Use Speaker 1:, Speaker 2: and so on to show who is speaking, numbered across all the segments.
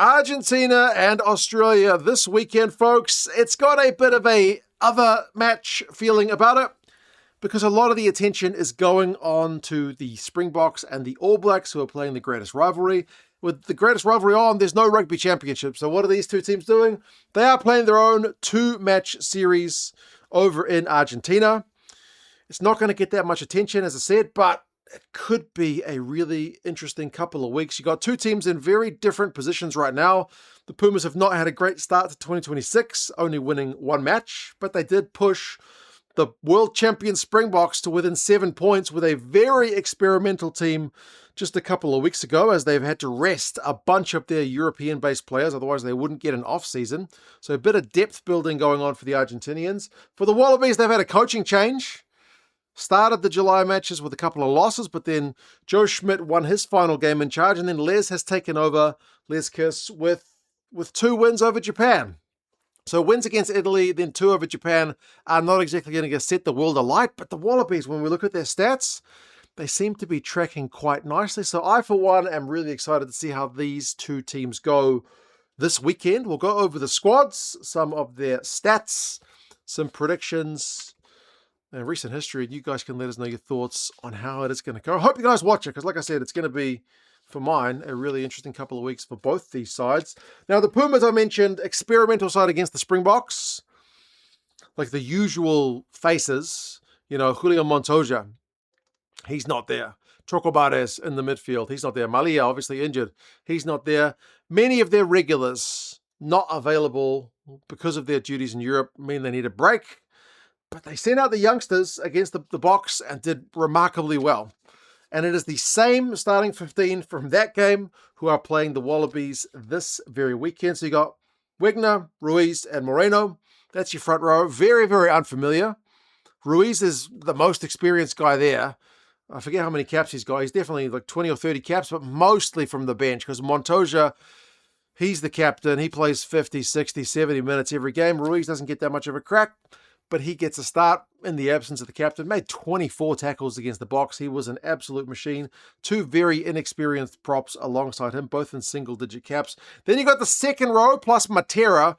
Speaker 1: Argentina and Australia this weekend, folks. It's got a bit of a other match feeling about it because a lot of the attention is going on to the Springboks and the All Blacks, who are playing the greatest rivalry. With the greatest rivalry on, there's no rugby championship. So what are these two teams doing? They are playing their own two-match series over in Argentina. It's not going to get that much attention, as I said, but it could be a really interesting couple of weeks. You got two teams in very different positions right now. The Pumas have not had a great start to 2026, only winning one match, but they did push the world champion Springboks to within 7 points with a very experimental team just a couple of weeks ago, as they've had to rest a bunch of their European-based players, otherwise they wouldn't get an off-season. So a bit of depth building going on for the Argentinians. For the Wallabies, they've had a coaching change. Started the July matches with a couple of losses, but then Joe Schmidt won his final game in charge, and then Les has taken over, Les Kiss, with 2 wins over Japan. So wins against Italy, then 2 over Japan are not exactly going to set the world alight, but the Wallabies, when we look at their stats, they seem to be tracking quite nicely. So I, for one, am really excited to see how these two teams go this weekend. We'll go over the squads, some of their stats, some predictions, and recent history, and you guys can let us know your thoughts on how it is going to go. I hope you guys watch it, because like I said, it's going to be, for mine, a really interesting couple of weeks for both these sides. Now, the Pumas, I mentioned, experimental side against the Springboks. Like the usual faces, you know, Julio Montoya, he's not there. Chocobares in the midfield, he's not there. Malia, obviously injured, he's not there. Many of their regulars not available because of their duties in Europe, mean they need a break. But they sent out the youngsters against the Boks and did remarkably well. And it is the same starting 15 from that game who are playing the Wallabies this very weekend. So you got Wegner, Ruiz, and Moreno. That's your front row. Very, very unfamiliar. Ruiz is the most experienced guy there. I forget how many caps he's got. He's definitely like 20 or 30 caps, but mostly from the bench, because Montoya, he's the captain. He plays 50, 60, 70 minutes every game. Ruiz doesn't get that much of a crack, but he gets a start in the absence of the captain. Made 24 tackles against the Boks. He was an absolute machine. 2 very inexperienced props alongside him, both in single-digit caps. Then you got the second row plus Matera,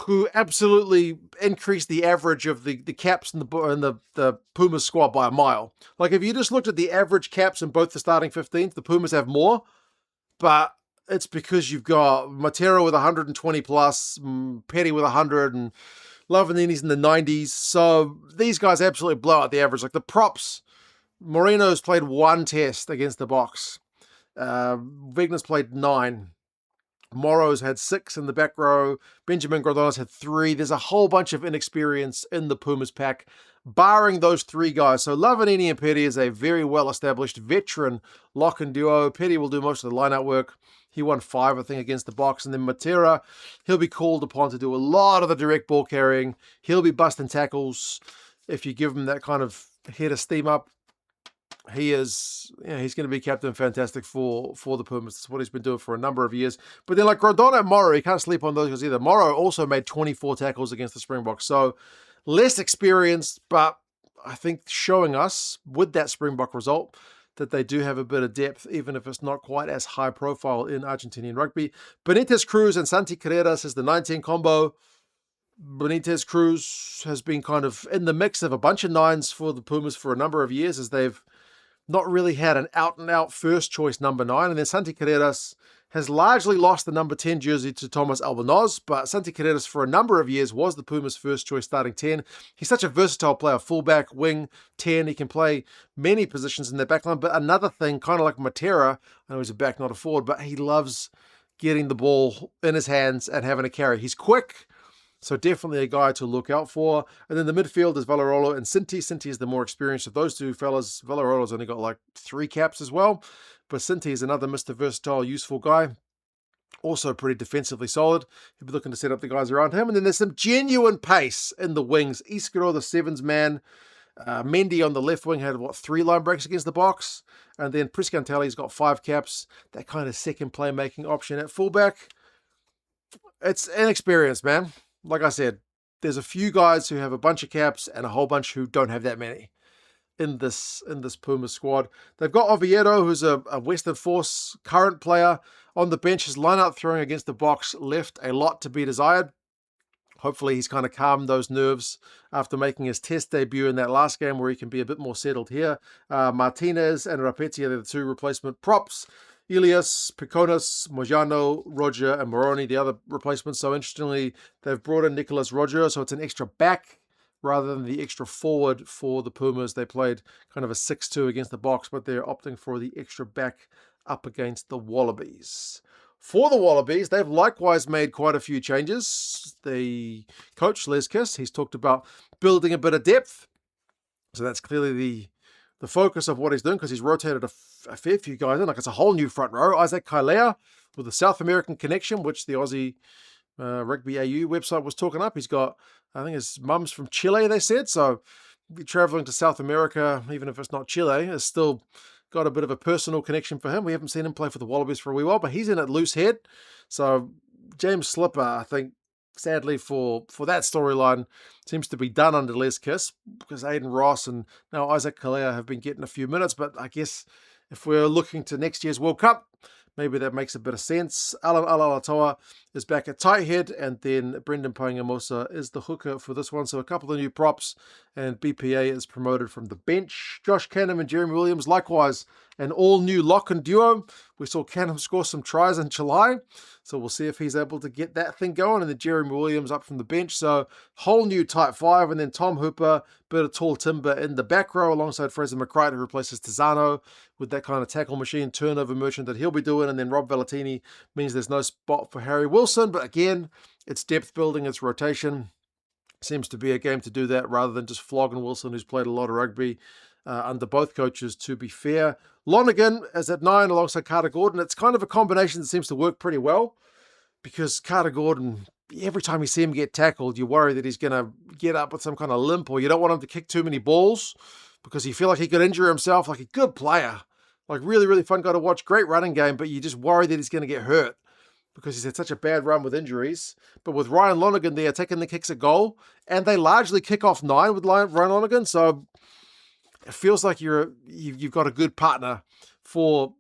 Speaker 1: who absolutely increased the average of the caps in the Pumas squad by a mile. Like, if you just looked at the average caps in both the starting 15s, the Pumas have more, but it's because you've got Matera with 120 plus, Petty with 100, and Lavanini's in the 90s. So these guys absolutely blow out the average. Like the props, Moreno's played 1 test against the Boks. Wegner's played 9. Morrow's had 6 in the back row. Benjamin Grodon's had 3. There's a whole bunch of inexperience in the Pumas pack, barring those 3 guys. So Lavanini and Petty is a very well-established veteran lock and duo. Petty will do most of the line-out work. He won 5, I think, against the Boks. And then Matera, he'll be called upon to do a lot of the direct ball carrying. He'll be busting tackles. If you give him that kind of head of steam up, he's going to be captain fantastic for the Pumas. That's what he's been doing for a number of years. But then like Grodon and Morrow, you can't sleep on those guys either. Morrow also made 24 tackles against the Springboks. So less experienced, but I think showing us with that Springbok result that they do have a bit of depth, even if it's not quite as high profile in Argentinian rugby. Benitez Cruz and Santi Carreras is the 19 combo. Benitez Cruz has been kind of in the mix of a bunch of 9s for the Pumas for a number of years, as they've not really had an out-and-out first-choice number 9. And then Santi Carreras has largely lost the number 10 jersey to Thomas Albanoz, but Santi Carreras for a number of years was the Pumas' first-choice starting 10. He's such a versatile player, fullback, wing, 10. He can play many positions in their backline. But another thing, kind of like Matera, I know he's a back, not a forward, but he loves getting the ball in his hands and having a carry. He's quick, so definitely a guy to look out for. And then the midfield is Valerolo and Cinti. Cinti is the more experienced of those two fellas. Valerolo's only got like 3 caps as well. But Cinti is another Mr. Versatile, useful guy. Also pretty defensively solid. He'll be looking to set up the guys around him. And then there's some genuine pace in the wings. Iskaro, the 7s man. Mendy on the left wing had, 3 line breaks against the Boks. And then Priscantelli's got 5 caps. That kind of second playmaking option at fullback. It's inexperienced, man. Like I said, there's a few guys who have a bunch of caps and a whole bunch who don't have that many. in this Pumas squad. They've got Oviedo, who's a Western Force current player on the bench. His line-out throwing against the box left a lot to be desired. Hopefully he's kind of calmed those nerves after making his test debut in that last game where he can be a bit more settled here. Martinez and Rapetia, they're the two replacement props. Elias, Piconas, Mojano, Roger, and Moroni, the other replacements. So interestingly, they've brought in Nicolas Roger, so it's an extra back rather than the extra forward for the Pumas. They played kind of a 6-2 against the box, but they're opting for the extra back up against the Wallabies. For the Wallabies, they've likewise made quite a few changes. The coach, Les Kiss, he's talked about building a bit of depth. So that's clearly the focus of what he's doing, because he's rotated a fair few guys in. Like, it's a whole new front row. Isaac Kailea with the South American connection, which the Aussie Rugby AU website was talking up. He's got, I think his mum's from Chile, they said. So traveling to South America, even if it's not Chile, is still got a bit of a personal connection for him. We haven't seen him play for the Wallabies for a wee while, but he's in at loose head. So James Slipper, I think, sadly for that storyline, seems to be done under Les Kiss, because Aiden Ross and now Isaac Kalea have been getting a few minutes. But I guess if we're looking to next year's World Cup, maybe that makes a bit of sense. Alan Alalatoa is back at tight head, and then Brendan Paingamosa is the hooker for this one. So a couple of new props, and BPA is promoted from the bench. Josh Canham and Jeremy Williams, likewise, an all-new lock and duo. We saw Canham score some tries in July, so we'll see if he's able to get that thing going. And then Jeremy Williams up from the bench. So whole new tight five, and then Tom Hooper, bit of tall timber in the back row alongside Fraser McCright, who replaces Tizano with that kind of tackle machine turnover merchant that he'll be doing. And then Rob Valentini means there's no spot for Harry Wilson. But again, it's depth building, it's rotation. Seems to be a game to do that rather than just flogging Wilson, who's played a lot of rugby under both coaches, to be fair. Lonergan is at 9 alongside Carter Gordon. It's kind of a combination that seems to work pretty well, because Carter Gordon, every time you see him get tackled, you worry that he's going to get up with some kind of limp, or you don't want him to kick too many balls because you feel like he could injure himself. Like, a good player, like really, really fun guy to watch, great running game, but you just worry that he's going to get hurt because he's had such a bad run with injuries. But with Ryan Lonergan there taking the kicks at goal, and they largely kick off 9 with Ryan Lonergan, so it feels like you've got a good partner for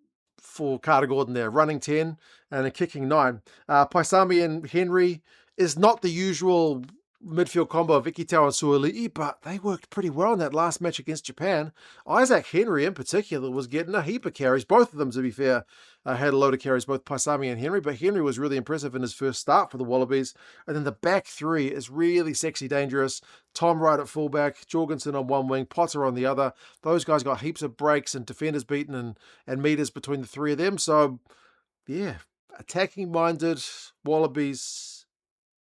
Speaker 1: Carter Gordon there, running 10 and kicking 9. Paisami and Henry is not the usual midfield combo of Ikitau and Suoli'i, but they worked pretty well in that last match against Japan. Isaac Henry in particular was getting a heap of carries. Both of them, to be fair, had a load of carries, both Paisami and Henry, but Henry was really impressive in his first start for the Wallabies. And then the back three is really sexy dangerous. Tom Wright at fullback, Jorgensen on one wing, Potter on the other. Those guys got heaps of breaks and defenders beaten and meters between the three of them. So, yeah, attacking-minded Wallabies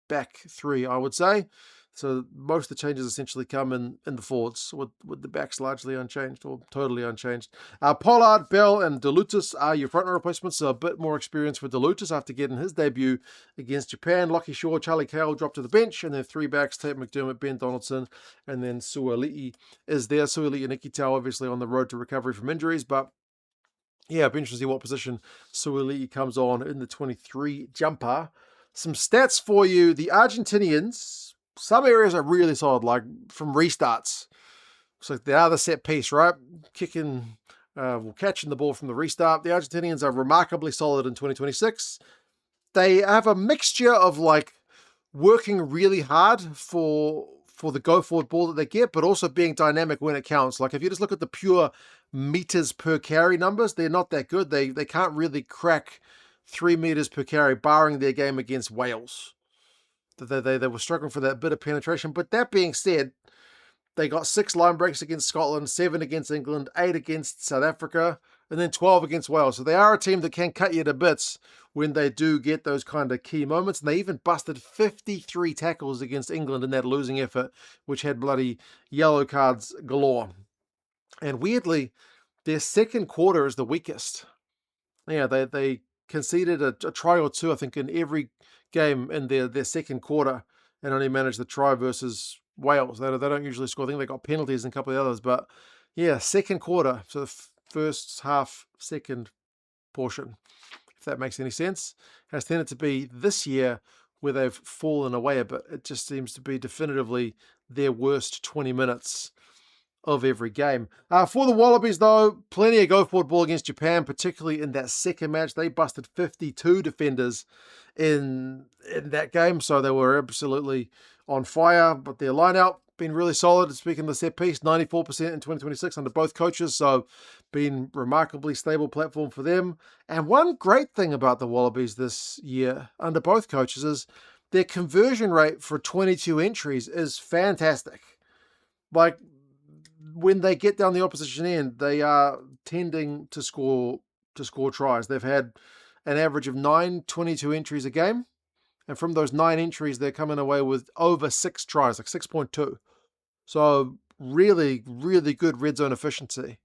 Speaker 1: back three, I would say. So most of the changes essentially come in the forwards, with the backs largely unchanged or totally unchanged. Pollard, Bell, and DeLutis are your front row replacements. So a bit more experience for DeLutis after getting his debut against Japan. Lockie Shaw, Charlie Cale dropped to the bench, and then 3 backs, Tate McDermott, Ben Donaldson, and then Suoli'i is there. Suoli'i and Ikitau obviously on the road to recovery from injuries, but yeah, it'll be interesting to see what position Suoli'i comes on in the 23 jumper. Some stats for you. The Argentinians, some areas are really solid, like from restarts. So they are the set piece, right? Catching the ball from the restart. The Argentinians are remarkably solid in 2026. They have a mixture of like working really hard for the go-forward ball that they get, but also being dynamic when it counts. Like if you just look at the pure meters per carry numbers, they're not that good. They can't really crack 3 meters per carry, barring their game against Wales. They were struggling for that bit of penetration. But that being said, they got 6 line breaks against Scotland, 7 against England, 8 against South Africa, and then 12 against Wales. So they are a team that can cut you to bits when they do get those kind of key moments. And they even busted 53 tackles against England in that losing effort, which had bloody yellow cards galore. And weirdly, their second quarter is the weakest. Yeah, they conceded a try or two, I think, in every game in their second quarter, and only managed the try versus Wales. They don't usually score. I think they got penalties and a couple of others, but yeah, second quarter. So the first half, second portion, if that makes any sense, has tended to be this year where they've fallen away a bit. It just seems to be definitively their worst 20 minutes of every game. For the Wallabies, though, plenty of go-forward ball against Japan, particularly in that second match. They busted 52 defenders in that game, so they were absolutely on fire. But their line-out been really solid. Speaking of the set piece, 94% in 2026 under both coaches, so been remarkably stable platform for them. And one great thing about the Wallabies this year under both coaches is their conversion rate for 22 entries is fantastic. Like, when they get down the opposition end, they are tending to score tries. They've had an average of 9 entries a game, and from those 9 entries, they're coming away with over 6 tries, like 6.2. So really, really good red zone efficiency.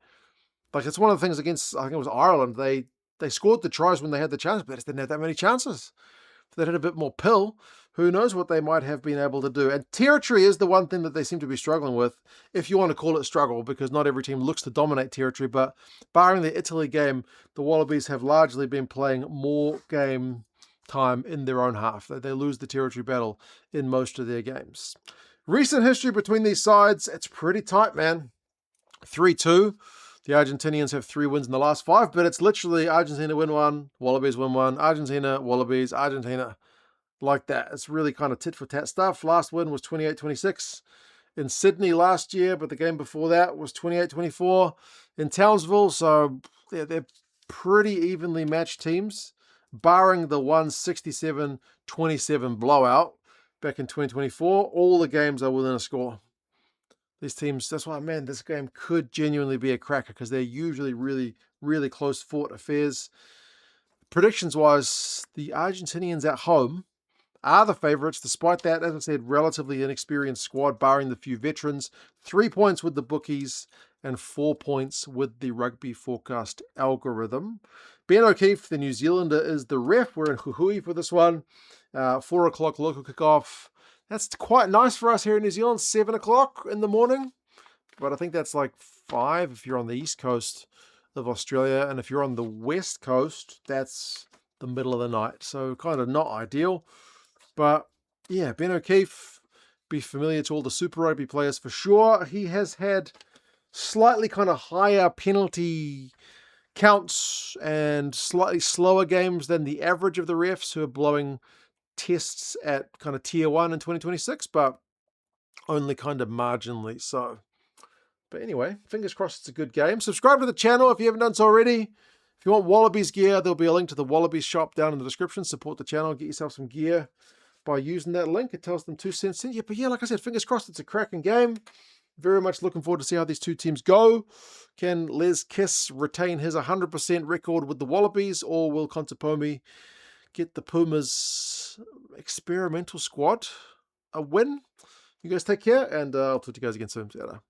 Speaker 1: Like, it's one of the things against, I think it was Ireland, they scored the tries when they had the chance, but they just didn't have that many chances. If they'd had a bit more pill, who knows what they might have been able to do. And territory is the one thing that they seem to be struggling with, if you want to call it struggle, because not every team looks to dominate territory. But barring the Italy game, the Wallabies have largely been playing more game time in their own half. They lose the territory battle in most of their games. Recent history between these sides, it's pretty tight, man. 3-2. The Argentinians have 3 wins in the last 5, but it's literally Argentina win 1, Wallabies win 1, Argentina, Wallabies, Argentina. Like that. It's really kind of tit-for-tat stuff. Last win was 28-26 in Sydney last year, but the game before that was 28-24 in Townsville. So they're pretty evenly matched teams, barring the 167-27 blowout back in 2024. All the games are within a score. These teams, that's why, man, this game could genuinely be a cracker because they're usually really, really close-fought affairs. Predictions-wise, the Argentinians at home are the favourites, despite that, as I said, relatively inexperienced squad, barring the few veterans. 3 points with the bookies and 4 points with the Rugby Forecast algorithm. Ben O'Keefe, the New Zealander, is the ref. We're in Huhui for this one. 4 o'clock local kickoff. That's quite nice for us here in New Zealand, 7 o'clock in the morning. But I think that's like 5 if you're on the east coast of Australia. And if you're on the west coast, that's the middle of the night. So kind of not ideal. But yeah, Ben O'Keefe, be familiar to all the Super Rugby players for sure. He has had slightly kind of higher penalty counts and slightly slower games than the average of the refs who are blowing tests at kind of tier 1 in 2026, but only kind of marginally so. But anyway, fingers crossed it's a good game. Subscribe to the channel if you haven't done so already. If you want Wallabies gear, there'll be a link to the Wallabies shop down in the description. Support the channel, get yourself some gear by using that link. It tells them 2 cents in. Yeah, but yeah, like I said, fingers crossed it's a cracking game. Very much looking forward to see how these two teams go. Can Les Kiss retain his 100% record with the Wallabies, or will Contepomi get the Pumas experimental squad a win? You guys take care, and I'll talk to you guys again soon. See you later.